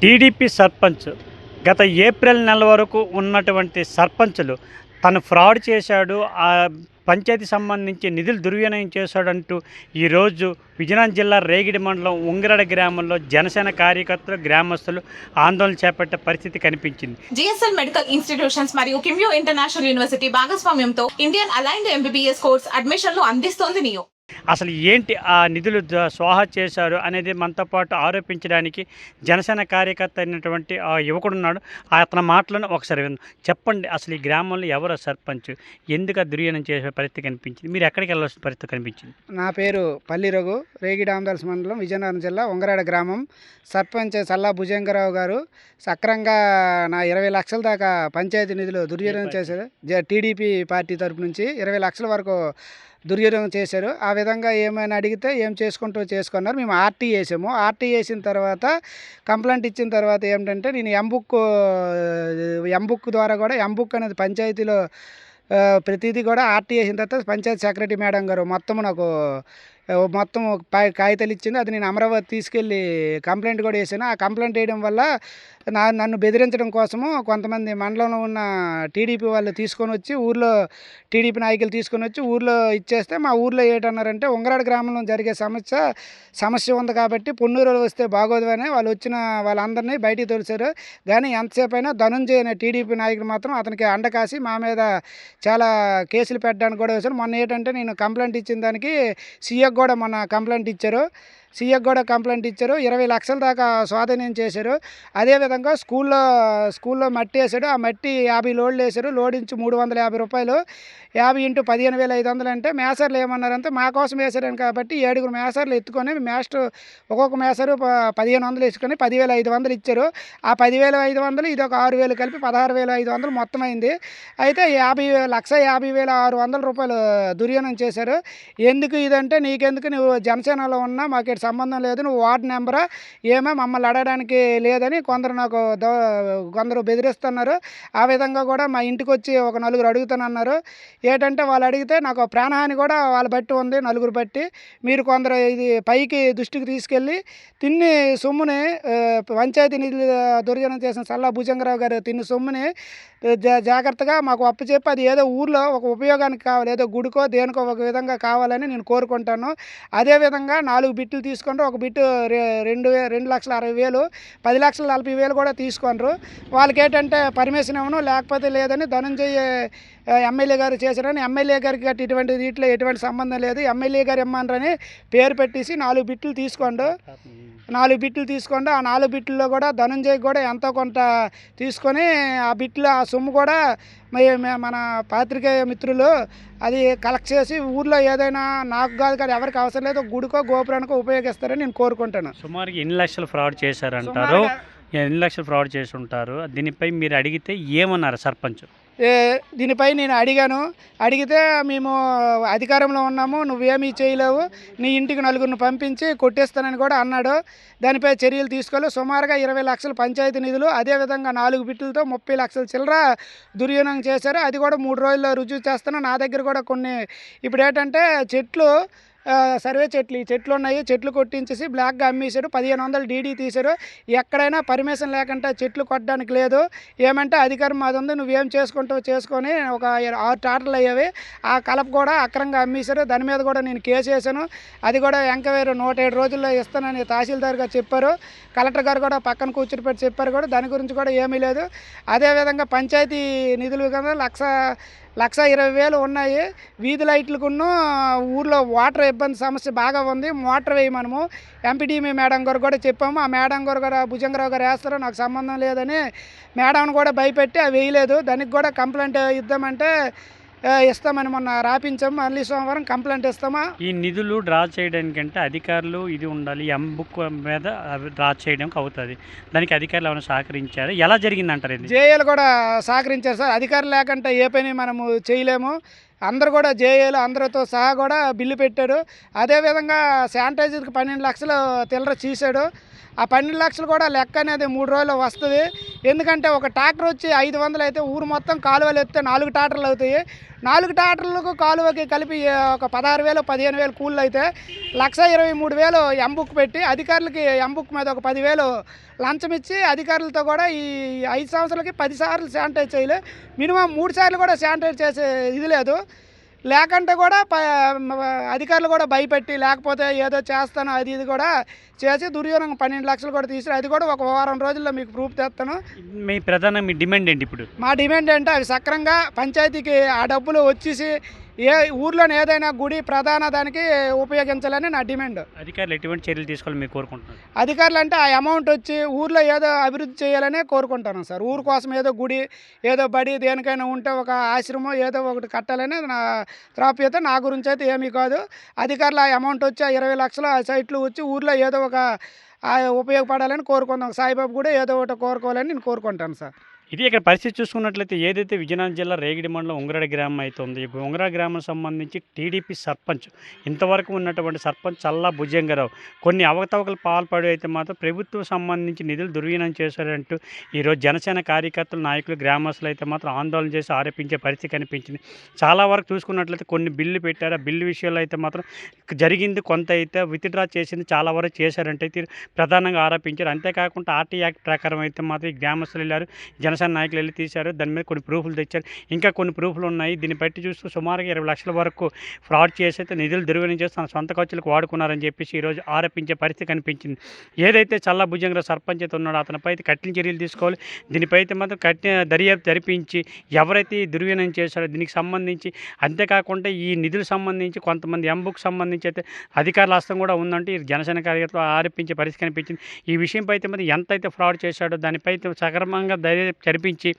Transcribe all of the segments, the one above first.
TDP sarpanch గత April నెల వరకు ఉన్నటువంటి సర్పంచులు తను ఫ్రాడ్ చేశాడు, ఆ పంచాయతీ సంబంధించి నిధులు దుర్వినియోగం చేశాడంటూ ఈరోజు విజయనగరం జిల్లా రేగిడి మండలం ఉంగిరడ గ్రామంలో జనసేన కార్యకర్తలు, గ్రామస్తులు ఆందోళన చేపట్టే పరిస్థితి కనిపించింది. జిఎస్ఎల్ మెడికల్ ఇన్స్టిట్యూషన్స్ మరియు కిమ్యూ ఇంటర్నేషనల్ యూనివర్సిటీ భాగస్వామ్యంతో ఇండియన్ అలైన్డ్ ఎంబీబీఎస్ కోర్స్ అడ్మిషన్లు అందిస్తోంది నియో. అసలు ఏంటి ఆ నిధులు స్వాహా చేశారు అనేది మనతో పాటు ఆరోపించడానికి జనసేన కార్యకర్త అయినటువంటి ఆ యువకుడున్నాడు. అతని మాటలను ఒకసారి చెప్పండి. అసలు ఈ గ్రామంలో ఎవరు సర్పంచ్, ఎందుకు దుర్వినియోగం చేసే పరిస్థితి కనిపించింది, మీరు ఎక్కడికి వెళ్ళాల్సిన పరిస్థితి కనిపించింది? నా పేరు పల్లి రఘు, రేగిడి ఆమదాల్స్ మండలం, విజయనగరం జిల్లా, ఉంగరాడ గ్రామం. సర్పంచ్ సల్లా భుజంగరావు గారు సక్రంగా నా 20 లక్షల దాకా పంచాయతీ నిధులు దుర్వినియోగం చేశారు. టీడీపీ పార్టీ తరపు నుంచి 20 లక్షల వరకు దుర్వినియోగం చేశారు. ఆ విధంగా ఏమైనా అడిగితే ఏం చేసుకున్నారు. మేము ఆర్టీ వేసాము. ఆర్టీ వేసిన తర్వాత కంప్లైంట్ ఇచ్చిన తర్వాత ఏమిటంటే నేను ఎంబుక్ ద్వారా కూడా ఎంబుక్ అనేది పంచాయతీలో ప్రతిదీ కూడా ఆర్టీ వేసిన తర్వాత పంచాయతీ సెక్రటరీ మేడం గారు మొత్తం కాగితాలు ఇచ్చింది. అది నేను అమరావతి తీసుకెళ్ళి కంప్లైంట్ కూడా వేసాను. ఆ కంప్లైంట్ వేయడం వల్ల నన్ను బెదిరించడం కోసము కొంతమంది మండలంలో ఉన్న టీడీపీ వాళ్ళు తీసుకొని వచ్చి టీడీపీ నాయకులు తీసుకొని వచ్చి ఊర్లో ఇచ్చేస్తే, మా ఊర్లో ఏంటన్నారంటే ఉంగరాడ గ్రామంలో జరిగే సమస్య ఉంది కాబట్టి పొన్నూరు వస్తే బాగోదు అని వాళ్ళందరినీ బయటికి తోలిశారు. కానీ ఎంతసేపు అయినా ధనుంజయ అనే టీడీపీ నాయకులు మాత్రం అతనికి అండకాసి మా మీద చాలా కేసులు పెట్టడానికి కూడా వేశారు. మొన్న ఏంటంటే నేను కంప్లైంట్ ఇచ్చిన దానికి సీఎకు కూడా మొన్న కంప్లైంట్ ఇచ్చారు. 20 లక్షల దాకా స్వాధీనం చేశారు. అదేవిధంగా స్కూల్లో మట్టి వేసాడు. ఆ మట్టి 50 లోడ్లు వేశారు. లోడించి 350 రూపాయలు, 50 × 15,500 అంటే మేసర్లు ఏమన్నారంటే మా కోసం వేశారని కాబట్టి 7 మేసర్లు ఎత్తుకొని ఒక్కొక్క మేసరు 1,500 వేసుకొని 10,500 ఇచ్చారు. ఆ 10,500 ఇది ఒక 6,000 కలిపి 16,500 మొత్తం అయింది. అయితే 1,50,600 రూపాయలు దుర్వినియోగం చేశారు. ఎందుకు ఇదంటే, నీకెందుకు, నువ్వు జనసేనలో ఉన్నా మాకు సంబంధం లేదు, నువ్వు వార్డు నెంబరా ఏమో మమ్మల్ని అడగడానికి లేదని కొందరు బెదిరిస్తున్నారు. ఆ విధంగా కూడా మా ఇంటికి వచ్చి ఒక 4 అడుగుతానన్నారు. ఏంటంటే వాళ్ళు అడిగితే నాకు ప్రాణహాని కూడా వాళ్ళ బట్టి ఉంది, 4 బట్టి. మీరు కొందరు ఇది పైకి దృష్టికి తీసుకెళ్ళి తిన్ని సొమ్ముని పంచాయతీ నిధులు దుర్వినియోగం చేసిన సల్లా భుజంగరావు గారు తిన్ని సొమ్ముని జాగ్రత్తగా మాకు అప్పచెప్పి అది ఏదో ఊర్లో ఒక ఉపయోగానికి కావాలి, ఏదో గుడికో దేనికో ఒక విధంగా కావాలని నేను కోరుకుంటాను. అదేవిధంగా 4 బిట్లు తీసుకుంటారు. ఒక బిట్టు 2,60,000, 10,40,000 కూడా తీసుకుంటారు. వాళ్ళకి ఏంటంటే పర్మిషన్ ఇవ్వను, లేకపోతే లేదని ధనంజయ ఎమ్మెల్యే గారు చేశారని, ఎమ్మెల్యే గారికి గట్టి ఎటువంటి సంబంధం లేదు, ఎమ్మెల్యే గారు ఇమ్మన్నారని పేరు పెట్టేసి 4 బిట్లు తీసుకోండు. 4 బిట్లు తీసుకోండి. ఆ 4 బిట్లలో కూడా ధనంజయ్ కూడా ఎంతో కొంత తీసుకొని ఆ సొమ్ము కూడా మన పాత్రికేయ మిత్రులు అది కలెక్ట్ చేసి ఊర్లో ఏదైనా, నాకు కాదు కానీ ఎవరికి అవసరం లేదు, గుడికో గోపురానికో ఉపయోగిస్తారని నేను కోరుకుంటాను. సుమారుగా ఎన్ని లక్షలు ఫ్రాడ్ చేశారంటారు? ఎన్ని లక్షలు ఫ్రాడ్ చేసి ఉంటారు? దీనిపై మీరు అడిగితే ఏమన్నారు సర్పంచ్? దీనిపై నేను అడిగితే మేము అధికారంలో ఉన్నాము, నువ్వేమీ చేయలేవు, నీ ఇంటికి 4 పంపించి కొట్టేస్తానని కూడా అన్నాడు. దానిపై చర్యలు తీసుకోవాలి. సుమారుగా 20 లక్షల పంచాయతీ నిధులు, అదేవిధంగా 4 బిట్లతో 30 లక్షల చిల్లర దుర్వినియోగం చేశారు. అది కూడా 3 రోజుల్లో రుజువు చేస్తాను. నా దగ్గర కూడా కొన్ని ఇప్పుడు ఏంటంటే సర్వే ఈ చెట్లు ఉన్నాయి, చెట్లు కొట్టించేసి బ్లాక్గా అమ్మేశారు. 1,500 డీడీ తీశారు. ఎక్కడైనా పర్మిషన్ లేకుండా చెట్లు కొట్టడానికి లేదు. ఏమంటే అధికారం మాది ఉంది, నువ్వేం చేసుకుంటావు చేసుకొని ఒక 6 టాటర్లు అయ్యేవి. ఆ కలప కూడా అక్రంగా అమ్మేశారు. దాని మీద కూడా నేను కేసు వేసాను. అది కూడా ఎంక్వైరీ 107 రోజుల్లో ఇస్తానని తహసీల్దార్ గారు చెప్పారు. కలెక్టర్ గారు కూడా పక్కన కూర్చుని పెట్టి చెప్పారు కూడా. దాని గురించి కూడా ఏమీ లేదు. అదేవిధంగా పంచాయతీ నిధులు కదా 1,20,000 ఉన్నాయి. వీధి లైట్లకును ఊర్లో వాటర్ ఇబ్బంది సమస్య బాగా ఉంది, మోటార్ వేయమనము ఎంపీడీఎం మేడం గారు కూడా చెప్పాము. ఆ మేడం గారు కూడా భుజంగరావు గారు వేస్తారో నాకు సంబంధం లేదని మేడంను కూడా భయపెట్టి అవి వేయలేదు. దానికి కూడా కంప్లైంట్ ఇద్దామంటే ఇస్తామని మొన్న రాపించాము. మళ్ళీ సోమవారం కంప్లైంట్ ఇస్తామా. ఈ నిధులు డ్రా చేయడానికంటే అధికారులు ఇది ఉండాలి, ఎంబుక్ మీద డ్రా చేయడానికి అవుతుంది. దానికి అధికారులు ఏమైనా సహకరించారు? ఎలా జరిగిందంటారు? ఇది జేఏలు కూడా సహకరించారు సార్. అధికారులు లేకుంటే ఏ పని మనము చేయలేము. అందరూ కూడా జేఏలు అందరితో సహా కూడా బిల్లు పెట్టారు. అదేవిధంగా శానిటైజర్కి 12 లక్షలు చిల్లర తీశాడు. ఆ 12 లక్షలు కూడా లెక్క అనేది 3 రోజుల్లో వస్తుంది. ఎందుకంటే ఒక ట్రాక్టర్ వచ్చి 500 అయితే ఊరు మొత్తం కాలువలు ఎత్తే 4 ట్రాక్టర్లు అవుతాయి. 4 ట్రాక్టర్లకు కాలువకి కలిపి ఒక 16,000 15,000 కూలీలు అయితే 1,23,000 ఎంబుక్ పెట్టి అధికారులకి ఎంబుక్ మీద ఒక 10,000 లంచం ఇచ్చి అధికారులతో కూడా ఈ 5 సంవత్సరాలకి 10 సార్లు శానిటైజ్ చేయలే. మినిమం 3 సార్లు కూడా శానిటైజ్ చేసే ఇది లేదు. లేకంటే కూడా అధికారులు కూడా భయపెట్టి లేకపోతే ఏదో చేస్తాను అది ఇది కూడా చేసి దుర్యోగం 12 లక్షలు కూడా తీసి అది కూడా ఒక వారం రోజుల్లో మీకు ప్రూఫ్ తెస్తాను. మీ డిమాండ్ ఏంటి ఇప్పుడు? మా డిమాండ్ అంటే అవి సక్రంగా పంచాయతీకి ఆ డబ్బులు వచ్చేసి ఊర్లోని ఏదైనా గుడి ప్రధాన దానికి ఉపయోగించాలని నా డిమాండ్. అధికారులు ఎటువంటి చర్యలు తీసుకోవాలని మీరు కోరుకుంటున్నారు? అధికారులు అంటే ఆ అమౌంట్ వచ్చి ఊర్లో ఏదో అభివృద్ధి చేయాలనే కోరుకుంటాను సార్. ఊరు కోసం ఏదో గుడి ఏదో బడి దేనికైనా ఉంటే ఒక ఆశ్రమం ఏదో ఒకటి కట్టాలని నా త్రాప్యత. నా గురించి అయితే ఏమీ కాదు. అధికారులు ఆ అమౌంట్ వచ్చి 20 లక్షలు ఆ సైట్లు వచ్చి ఊర్లో ఏదో ఒక ఉపయోగపడాలని కోరుకుంటాం. సాయిబాబు కూడా ఏదో ఒకటి కోరుకోవాలని నేను కోరుకుంటాను సార్. ఇది ఇక్కడ పరిస్థితి చూసుకున్నట్లయితే ఏదైతే విజయనగరం జిల్లా రేగిడి మండలం ఉంగరాడ గ్రామం అయితే ఉంది, ఈ ఉంగరాడ గ్రామం సంబంధించి టీడీపీ సర్పంచ్ ఇంతవరకు ఉన్నటువంటి సర్పంచ్ చల్లా భుజంగరావు కొన్ని అవకతవకలు పాల్పడి అయితే మాత్రం ప్రభుత్వం సంబంధించి నిధులు దుర్వినియోగం చేశారంటూ ఈరోజు జనసేన కార్యకర్తలు నాయకులు గ్రామస్తులు అయితే మాత్రం ఆందోళన చేసి ఆరోపించే పరిస్థితి కనిపించింది. చాలా వరకు చూసుకున్నట్లయితే కొన్ని బిల్లు పెట్టారు. ఆ బిల్లు విషయాల్లో అయితే మాత్రం జరిగింది కొంత అయితే విత్డ్రా చేసింది చాలా వరకు చేశారంటే ప్రధానంగా ఆరోపించారు. అంతేకాకుండా ఆర్టీ యాక్ట్ ప్రకారం అయితే మాత్రం ఈ గ్రామస్తులు వెళ్ళారు, జనసేన నాయకులు వెళ్ళి తీశారు. దాని మీద కొన్ని ప్రూఫ్లు తెచ్చారు. ఇంకా కొన్ని ప్రూఫ్లు ఉన్నాయి. దీన్ని బట్టి చూస్తూ సుమారుగా 20 లక్షల వరకు ఫ్రాడ్ చేసి అయితే నిధులు దుర్వినియోగం చేసి తన సొంత ఖర్చులకు వాడుకున్నారని చెప్పేసి ఈరోజు ఆరోపించే పరిస్థితి కనిపించింది. ఏదైతే చల్లా భుజంగరావు సర్పంచ్ అయితే ఉన్నాడో అతనిపై అయితే కఠిన చర్యలు తీసుకోవాలి. దీనిపై అయితే మాత్రం కఠిన దర్యాప్తు జరిపించి ఎవరైతే ఈ దుర్వినియోగం చేశారో దీనికి సంబంధించి, అంతేకాకుండా ఈ నిధులకు సంబంధించి కొంతమంది ఎంబుక్ సంబంధించి అయితే అధికారుల హస్తం కూడా ఉందంటే ఈ జనసేన కార్యకర్తలు ఆరోపించే పరిస్థితి కనిపించింది. ఈ విషయంపై అయితే మరి ఎంత అయితే ఫ్రాడ్ చేశాడో దానిపై అయితే సక్రమంగా జరిపించి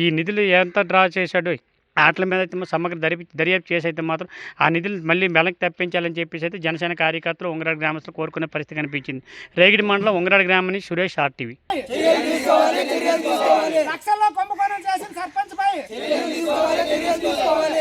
ఈ నిధులు ఎంత డ్రా చేశాడో వాటి మీద అయితే సమగ్ర దర్యాప్తు చేసి అయితే మాత్రం ఆ నిధులు మళ్ళీ వెనక్కి తప్పించాలని చెప్పేసి అయితే జనసేన కార్యకర్తలు ఉంగరాడ గ్రామస్తులు కోరుకునే పరిస్థితి కనిపించింది. రేగిడి మండలం ఉంగరాడ గ్రామం నుంచి సురేష్, RTV.